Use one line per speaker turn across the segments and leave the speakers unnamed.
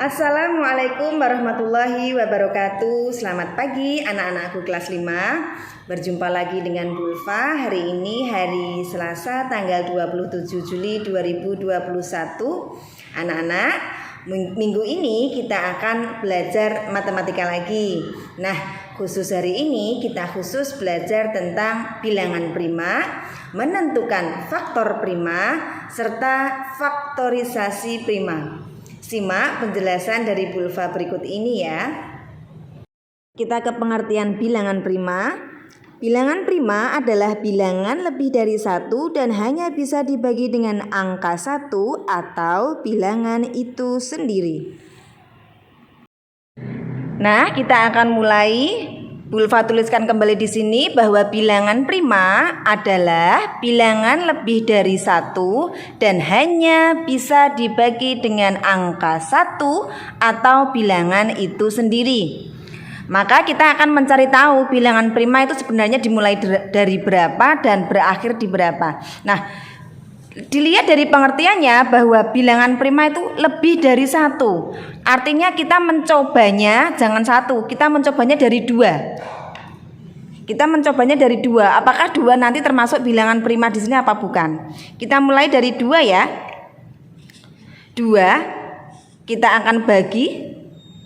Assalamualaikum warahmatullahi wabarakatuh. Selamat pagi anak-anakku kelas 5. Berjumpa lagi dengan Bulfa. Hari ini hari Selasa tanggal 27 Juli 2021. Anak-anak, minggu ini kita akan belajar matematika lagi. Nah, khusus hari ini kita khusus belajar tentang bilangan prima, menentukan faktor prima, serta faktorisasi prima. Simak penjelasan dari Bulfa berikut ini ya. Kita ke pengertian bilangan prima. Bilangan prima adalah bilangan lebih dari 1 dan hanya bisa dibagi dengan angka 1 atau bilangan itu sendiri. Nah, kita akan mulai. Bulfa tuliskan kembali di sini bahwa bilangan prima adalah bilangan lebih dari 1 dan hanya bisa dibagi dengan angka 1 atau bilangan itu sendiri. Maka kita akan mencari tahu bilangan prima itu sebenarnya dimulai dari berapa dan berakhir di berapa. Nah, dilihat dari pengertiannya bahwa bilangan prima itu lebih dari 1. Artinya kita mencobanya jangan 1, kita mencobanya dari 2. Kita mencobanya dari 2. Apakah 2 nanti termasuk bilangan prima di sini apa bukan? Kita mulai dari 2 ya. 2 kita akan bagi.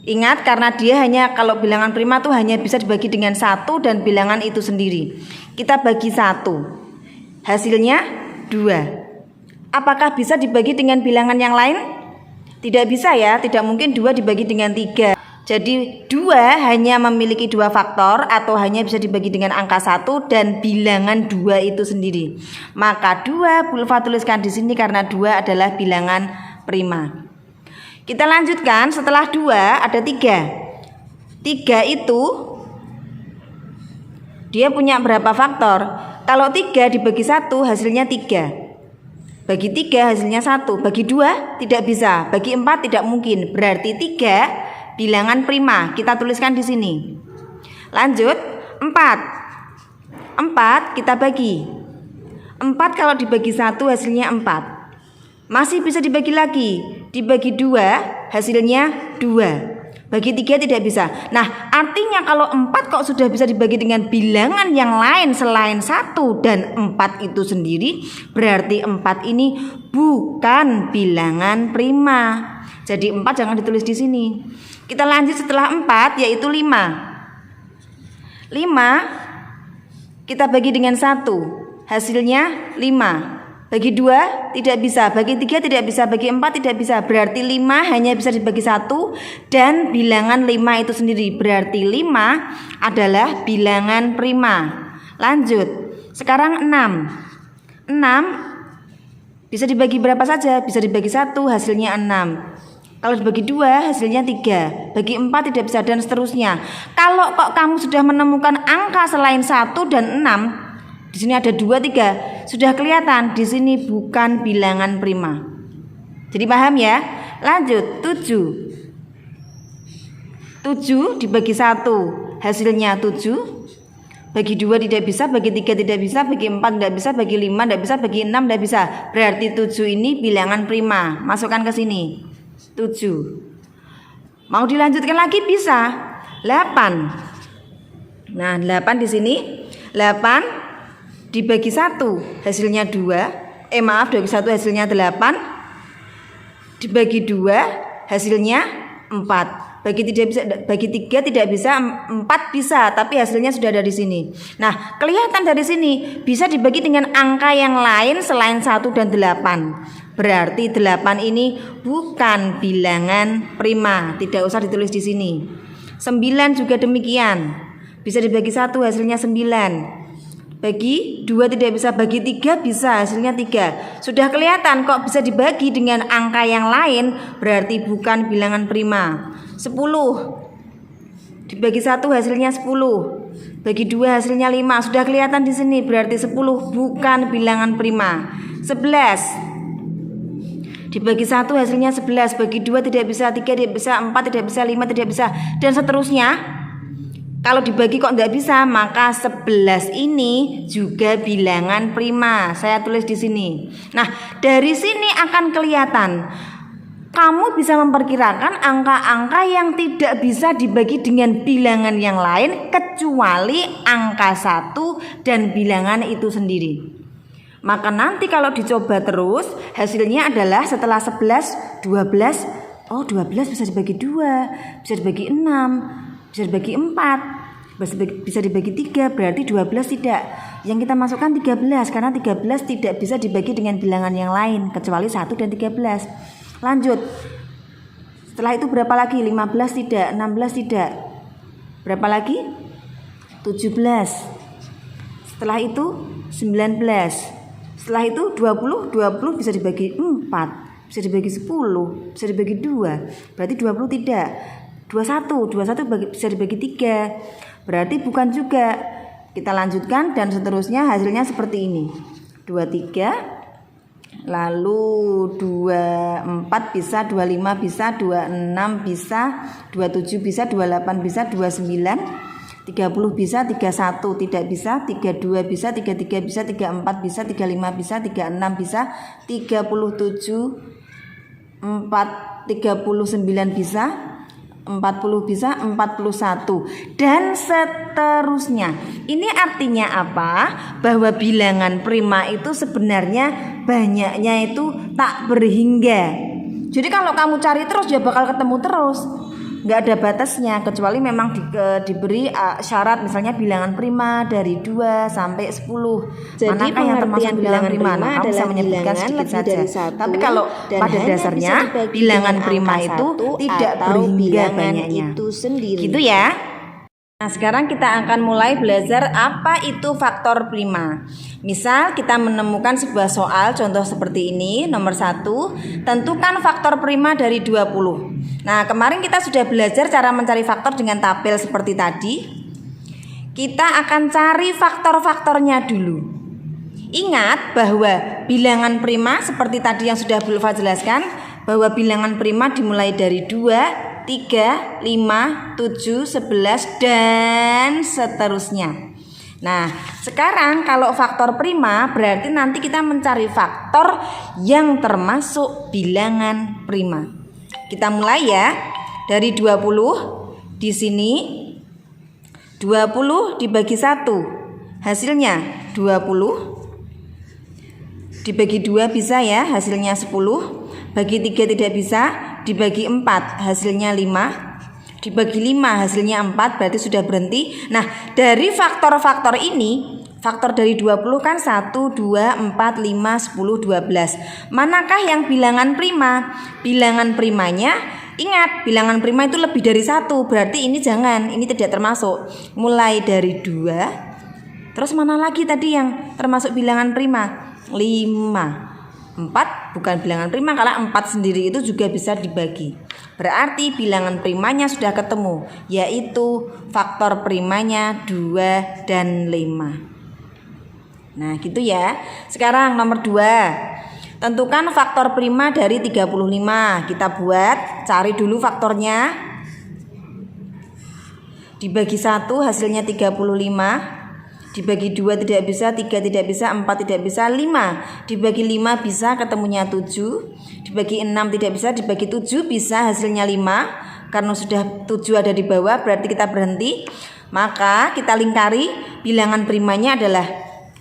Ingat, karena dia hanya kalau bilangan prima tuh hanya bisa dibagi dengan 1 dan bilangan itu sendiri. Kita bagi 1. Hasilnya 2. Apakah bisa dibagi dengan bilangan yang lain? Tidak bisa ya, tidak mungkin 2 dibagi dengan 3. Jadi 2 hanya memiliki 2 faktor atau hanya bisa dibagi dengan angka 1 dan bilangan 2 itu sendiri. Maka 2 Bulfa tuliskan di sini karena 2 adalah bilangan prima. Kita lanjutkan, setelah 2 ada 3. 3 itu dia punya berapa faktor? Kalau 3 dibagi 1 hasilnya 3. Bagi 3 hasilnya 1. Bagi 2 tidak bisa. Bagi 4 tidak mungkin. Berarti 3 bilangan prima. Kita tuliskan di sini. Lanjut, 4. 4 kita bagi. 4 kalau dibagi 1 hasilnya 4. Masih bisa dibagi lagi. Dibagi 2 hasilnya 2. Bagi 3 tidak bisa. Nah, artinya kalau 4 kok sudah bisa dibagi dengan bilangan yang lain selain 1 dan 4 itu sendiri, berarti 4 ini bukan bilangan prima. Jadi 4 jangan ditulis di sini. Kita lanjut setelah 4 yaitu 5. 5 kita bagi dengan 1. Hasilnya 5. Bagi 2 tidak bisa, bagi 3 tidak bisa, bagi 4 tidak bisa. Berarti 5 hanya bisa dibagi 1 dan bilangan 5 itu sendiri. Berarti 5 adalah bilangan prima. Lanjut. Sekarang 6. 6 bisa dibagi berapa saja? Bisa dibagi 1, hasilnya 6. Kalau dibagi 2 hasilnya 3. Bagi 4 tidak bisa dan seterusnya. Kalau kok kamu sudah menemukan angka selain 1 dan 6, di sini ada 2, 3. Sudah kelihatan di sini bukan bilangan prima. Jadi paham ya? Lanjut, 7. 7 dibagi 1 hasilnya 7. Bagi 2 tidak bisa, bagi 3 tidak bisa, bagi 4 tidak bisa, bagi 5 tidak bisa, bagi 6 tidak bisa. Berarti 7 ini bilangan prima. Masukkan ke sini. 7. Mau dilanjutkan lagi bisa. 8. Nah, 8 di sini. 8 dibagi 1 hasilnya 2. Dibagi 1 hasilnya 8. Dibagi 2 hasilnya 4. Bagi 3 tidak bisa, 4 bisa, tapi hasilnya sudah ada di sini. Nah, kelihatan dari sini bisa dibagi dengan angka yang lain selain 1 dan 8. Berarti 8 ini bukan bilangan prima. Tidak usah ditulis di sini. 9 juga demikian. Bisa dibagi 1 hasilnya 9. Bagi 2 tidak bisa, bagi 3 bisa, hasilnya 3. Sudah kelihatan kok bisa dibagi dengan angka yang lain, berarti bukan bilangan prima. 10 dibagi 1 hasilnya 10. Bagi 2 hasilnya 5. Sudah kelihatan di sini, berarti 10 bukan bilangan prima. 11 dibagi 1 hasilnya 11. Bagi 2 tidak bisa, 3 tidak bisa, 4 tidak bisa, 5 tidak bisa, dan seterusnya. Kalau dibagi kok tidak bisa, maka 11 ini juga bilangan prima. Saya tulis di sini. Nah, dari sini akan kelihatan kamu bisa memperkirakan angka-angka yang tidak bisa dibagi dengan bilangan yang lain kecuali angka 1 dan bilangan itu sendiri. Maka nanti kalau dicoba terus, hasilnya adalah setelah 11, 12, oh 12 bisa dibagi 2, bisa dibagi 6, bisa dibagi 4, bisa dibagi 3, berarti 12 tidak. Yang kita masukkan 13, karena 13 tidak bisa dibagi dengan bilangan yang lain kecuali 1 dan 13. Lanjut. Setelah itu berapa lagi? 15 tidak, 16 tidak. Berapa lagi? 17. Setelah itu 19. Setelah itu 20 bisa dibagi 4, bisa dibagi 10, bisa dibagi 2. Berarti 20 tidak. 21 bisa dibagi 3. Berarti bukan juga. Kita lanjutkan dan seterusnya hasilnya seperti ini. 23, lalu 24 bisa, 25 bisa, 26 bisa, 27 bisa, 28 bisa, 29, 30 bisa, 31 tidak bisa, 32 bisa, 33 bisa, 34 bisa, 35 bisa, 36 bisa, 37, 39 bisa, 40 bisa, 41 dan seterusnya. Ini artinya apa? Bahwa bilangan prima itu sebenarnya banyaknya itu tak berhingga. Jadi kalau kamu cari terus ya bakal ketemu terus. Nggak ada batasnya kecuali memang diberi syarat, misalnya bilangan prima dari 2 sampai 10.
Jadi
manakah yang termasuk bilangan prima? Nah, kamu bisa menyebutkan sedikit saja. Tapi kalau pada dasarnya bilangan prima itu tidak berhingga banyaknya.
Itu sendiri.
Gitu ya. Nah, sekarang kita akan mulai belajar apa itu faktor prima. Misal kita menemukan sebuah soal contoh seperti ini. Nomor 1, tentukan faktor prima dari 20. Nah, kemarin kita sudah belajar cara mencari faktor dengan tabel seperti tadi. Kita akan cari faktor-faktornya dulu. Ingat bahwa bilangan prima seperti tadi yang sudah Bu Ulfa jelaskan, bahwa bilangan prima dimulai dari 2, 3, 5, 7, 11 dan seterusnya. Nah, sekarang kalau faktor prima berarti nanti kita mencari faktor yang termasuk bilangan prima. Kita mulai ya dari 20. Di sini 20 dibagi 1 hasilnya 20. Dibagi 2 bisa ya, hasilnya 10. Bagi 3 tidak bisa. Dibagi 4 hasilnya 5. Dibagi 5 hasilnya 4, berarti sudah berhenti. Nah, dari faktor-faktor ini, faktor dari 20 kan 1, 2, 4, 5, 10, 12. Manakah yang bilangan prima? Bilangan primanya, ingat bilangan prima itu lebih dari 1, berarti ini jangan, ini tidak termasuk. Mulai dari 2. Terus mana lagi tadi yang termasuk bilangan prima? 5. 4 bukan bilangan prima, kalau 4 sendiri itu juga bisa dibagi. Berarti bilangan primanya sudah ketemu, yaitu faktor primanya 2 dan 5. Nah gitu ya. Sekarang nomor 2, tentukan faktor prima dari 35. Kita buat, cari dulu faktornya. Dibagi 1 hasilnya 35. Dibagi 2 tidak bisa, 3 tidak bisa, 4 tidak bisa, 5. Dibagi 5 bisa, ketemunya 7. Dibagi 6 tidak bisa, dibagi 7 bisa, hasilnya 5. Karena sudah 7 ada di bawah, berarti kita berhenti. Maka kita lingkari, bilangan primanya adalah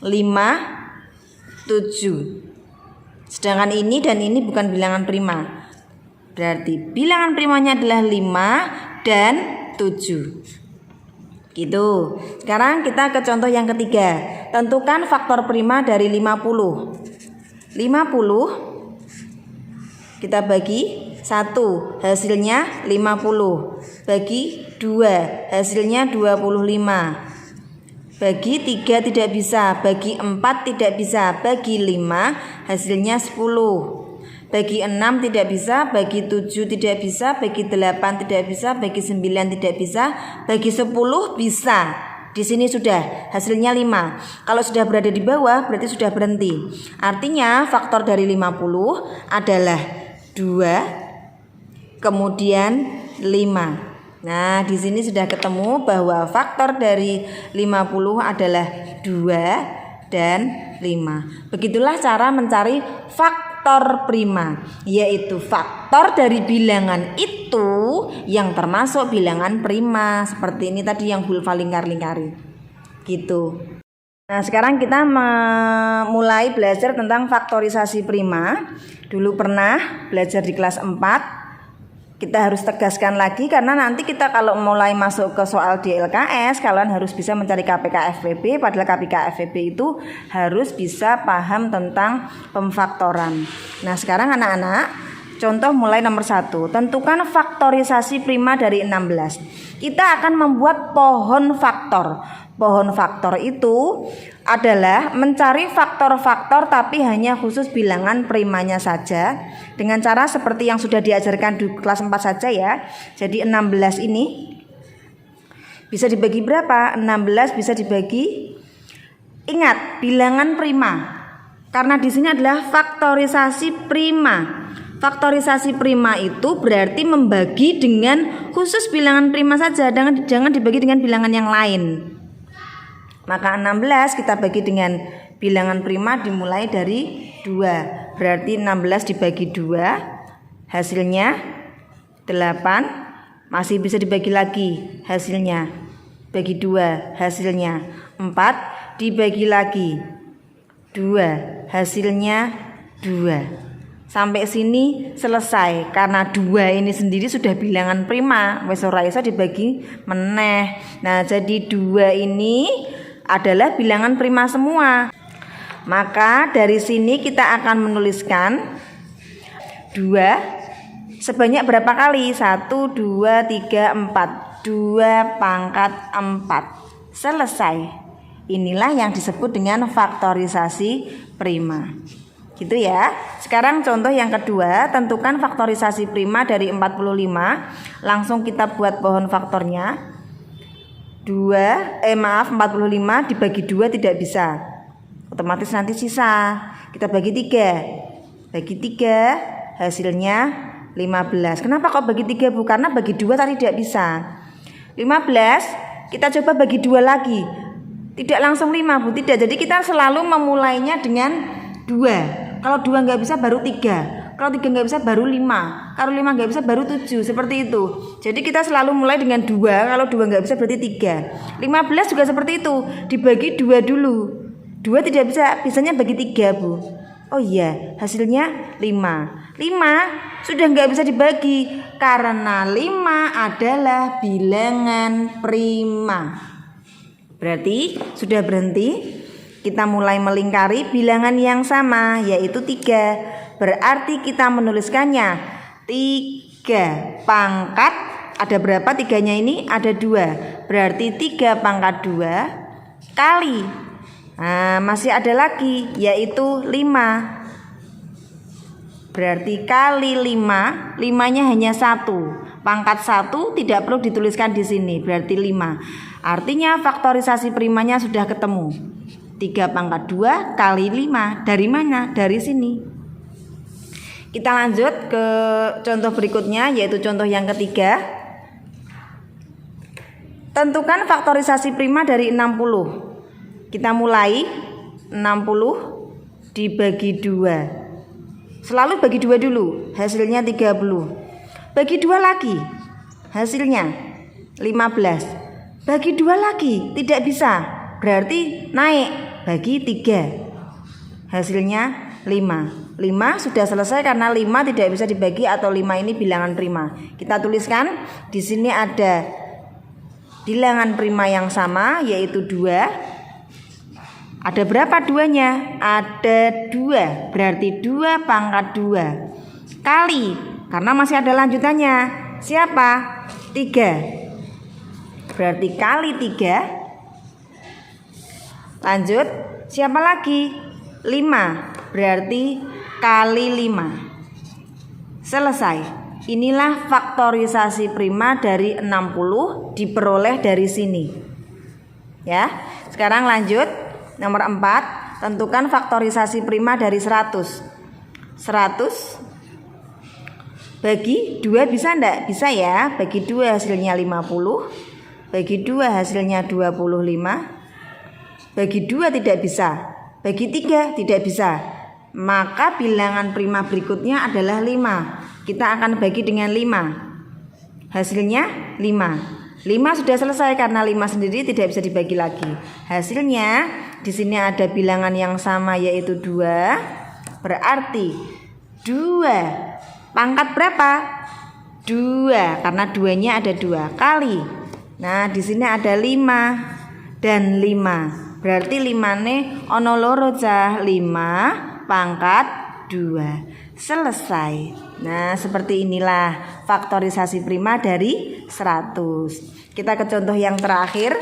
5, 7. Sedangkan ini dan ini bukan bilangan prima. Berarti bilangan primanya adalah 5 dan 7. Gitu. Sekarang kita ke contoh yang ketiga. Tentukan faktor prima dari 50. 50 kita bagi 1, hasilnya 50. Bagi 2, hasilnya 25. Bagi 3 tidak bisa, bagi 4 tidak bisa, bagi 5 hasilnya 10. Bagi 6 tidak bisa, bagi 7 tidak bisa, bagi 8 tidak bisa, bagi 9 tidak bisa, bagi 10 bisa. Di sini sudah hasilnya 5. Kalau sudah berada di bawah berarti sudah berhenti. Artinya faktor dari 50 adalah 2 kemudian 5. Nah, di sini sudah ketemu bahwa faktor dari 50 adalah 2 dan 5. Begitulah cara mencari faktor faktor prima, yaitu faktor dari bilangan itu yang termasuk bilangan prima. Seperti ini tadi yang Bulfa lingkar-lingkari gitu. Nah, sekarang kita mulai belajar tentang faktorisasi prima. Dulu pernah belajar di kelas 4. Kita harus tegaskan lagi karena nanti kita kalau mulai masuk ke soal di LKS, kalian harus bisa mencari KPK FPB, padahal KPK FPB itu harus bisa paham tentang pemfaktoran. Nah, sekarang anak-anak, contoh mulai nomor 1. Tentukan faktorisasi prima dari 16. Kita akan membuat pohon faktor. Pohon faktor itu adalah mencari faktor-faktor tapi hanya khusus bilangan primanya saja, dengan cara seperti yang sudah diajarkan di kelas 4 saja ya. Jadi 16 ini bisa dibagi berapa? 16 bisa dibagi, ingat, bilangan prima. Karena di sini adalah faktorisasi prima. Faktorisasi prima itu berarti membagi dengan khusus bilangan prima saja, jangan dibagi dengan bilangan yang lain. Maka 16 kita bagi dengan bilangan prima dimulai dari 2. Berarti 16 dibagi 2 hasilnya 8. Masih bisa dibagi lagi hasilnya, bagi 2 hasilnya 4. Dibagi lagi 2 hasilnya 2. Sampai sini selesai. Karena 2 ini sendiri sudah bilangan prima, wis ora iso dibagi meneh. Nah, jadi 2 ini adalah bilangan prima semua. Maka dari sini kita akan menuliskan 2 sebanyak berapa kali? 1, 2, 3, 4. 2 pangkat 4. Selesai. Inilah yang disebut dengan faktorisasi prima. Gitu ya. Sekarang contoh yang kedua, tentukan faktorisasi prima dari 45. Langsung kita buat pohon faktornya. 45 dibagi 2 tidak bisa, otomatis nanti sisa. Kita bagi 3. Bagi 3 hasilnya 15. Kenapa kok bagi 3 Bu? Karena bagi 2 tadi tidak bisa. 15 kita coba bagi 2 lagi. Tidak langsung 5 Bu, tidak. Jadi kita selalu memulainya dengan 2. Kalau 2 nggak bisa baru 3. Kalau 3 nggak bisa baru 5. Kalau 5 nggak bisa baru 7. Seperti itu. Jadi kita selalu mulai dengan 2. Kalau 2 nggak bisa berarti 3. 15 juga seperti itu. Dibagi 2 dulu. 2 tidak bisa. Bisanya bagi 3 Bu. Oh iya, hasilnya 5. 5 sudah nggak bisa dibagi. Karena 5 adalah bilangan prima. Berarti sudah berhenti. Kita mulai melingkari bilangan yang sama, yaitu 3. Berarti kita menuliskannya 3 pangkat, ada berapa 3-nya ini? Ada 2. Berarti 3 pangkat 2 kali. Nah, masih ada lagi, yaitu 5. Berarti kali 5, 5-nya hanya 1. Pangkat 1 tidak perlu dituliskan di sini, berarti 5. Artinya faktorisasi primanya sudah ketemu. 3 pangkat 2 kali 5. Dari mana? Dari sini. Kita lanjut ke contoh berikutnya, yaitu contoh yang ketiga. Tentukan faktorisasi prima dari 60. Kita mulai 60 dibagi 2. Selalu bagi 2 dulu, hasilnya 30. Bagi 2 lagi, hasilnya 15. Bagi 2 lagi, tidak bisa. Berarti naik, bagi 3. Hasilnya 5. 5 sudah selesai karena 5 tidak bisa dibagi atau 5 ini bilangan prima. Kita tuliskan di sini ada bilangan prima yang sama, yaitu 2. Ada berapa 2-nya? Ada 2. Berarti 2 pangkat 2 kali, karena masih ada lanjutannya. Siapa? 3. Berarti kali 3. Lanjut, siapa lagi? 5. Berarti kali 5. Selesai. Inilah faktorisasi prima dari 60 diperoleh dari sini. Ya. Sekarang lanjut nomor 4, tentukan faktorisasi prima dari 100. 100 bagi 2 bisa enggak? Bisa ya. Bagi 2 hasilnya 50. Bagi 2 hasilnya 25. Bagi 2 tidak bisa. Bagi 3 tidak bisa. maka bilangan prima berikutnya adalah 5. Kita akan bagi dengan 5. Hasilnya 5. 5 sudah selesai karena 5 sendiri tidak bisa dibagi lagi. Hasilnya di sini ada bilangan yang sama yaitu 2. Berarti 2 pangkat berapa? 2 karena 2-nya ada 2 kali. Nah, di sini ada 5 dan 5. Berarti 5-ne ono loro cah. 5 pangkat 2. Selesai. Nah, seperti inilah faktorisasi prima dari 100. Kita ke contoh yang terakhir.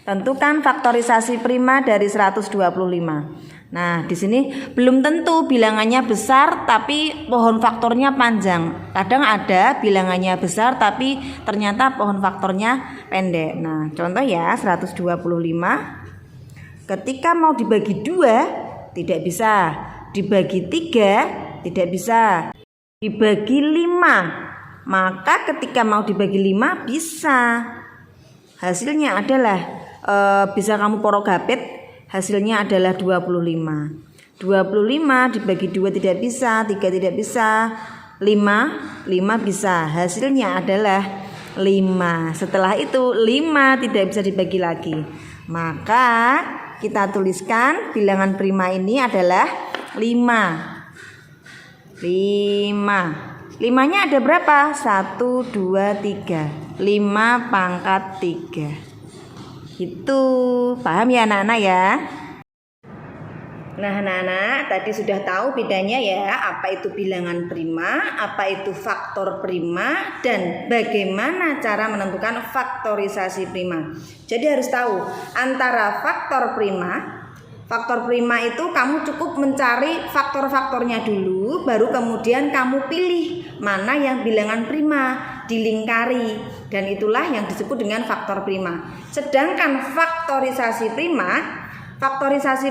Tentukan faktorisasi prima dari 125. Nah, di sini belum tentu bilangannya besar tapi pohon faktornya panjang. Kadang ada bilangannya besar tapi ternyata pohon faktornya pendek. Nah, contoh ya 125. Ketika mau dibagi 2 tidak bisa, dibagi 3 tidak bisa, dibagi 5. Maka ketika mau dibagi 5 bisa. Hasilnya adalah bisa kamu porogapit. Hasilnya adalah 25. 25 dibagi 2 tidak bisa, 3 tidak bisa, 5 bisa. Hasilnya adalah 5. Setelah itu 5 tidak bisa dibagi lagi. Maka kita tuliskan bilangan prima ini adalah 5. 5-nya ada berapa? 1, 2, 3. 5 pangkat 3. Itu paham ya anak-anak ya? Nah anak-anak tadi sudah tahu bedanya ya, apa itu bilangan prima, apa itu faktor prima, dan bagaimana cara menentukan faktorisasi prima. Jadi harus tahu antara faktor prima itu kamu cukup mencari faktor-faktornya dulu, baru kemudian kamu pilih mana yang bilangan prima, dilingkari, dan itulah yang disebut dengan faktor prima. Sedangkan faktorisasi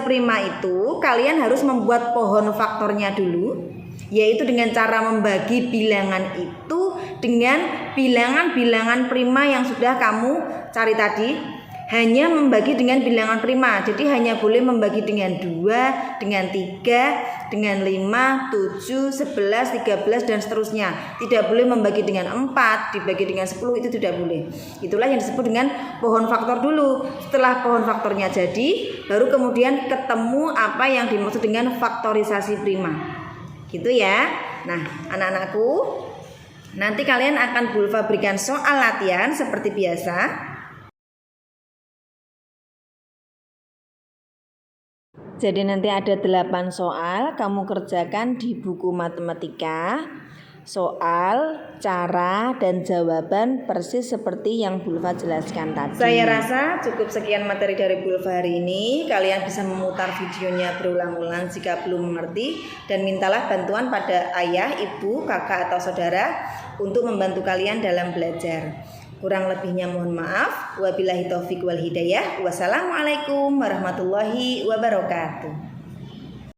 prima itu kalian harus membuat pohon faktornya dulu, yaitu dengan cara membagi bilangan itu dengan bilangan-bilangan prima yang sudah kamu cari tadi. Hanya membagi dengan bilangan prima, jadi hanya boleh membagi dengan 2, dengan 3, dengan 5, 7, 11, 13 dan seterusnya. Tidak boleh membagi dengan 4, dibagi dengan 10, itu tidak boleh. Itulah yang disebut dengan pohon faktor dulu. Setelah pohon faktornya jadi, baru kemudian ketemu apa yang dimaksud dengan faktorisasi prima. Gitu ya. Nah, anak-anakku, nanti kalian akan Bulfa berikan soal latihan seperti biasa. Jadi nanti ada 8 soal, kamu kerjakan di buku matematika. Soal, cara, dan jawaban persis seperti yang Bulfa jelaskan tadi. Saya rasa cukup sekian materi dari Bulfa hari ini. Kalian bisa memutar videonya berulang-ulang jika belum mengerti, dan mintalah bantuan pada ayah, ibu, kakak, atau saudara untuk membantu kalian dalam belajar. Kurang lebihnya mohon maaf. Wabillahi taufik wal hidayah. Wassalamualaikum warahmatullahi wabarakatuh.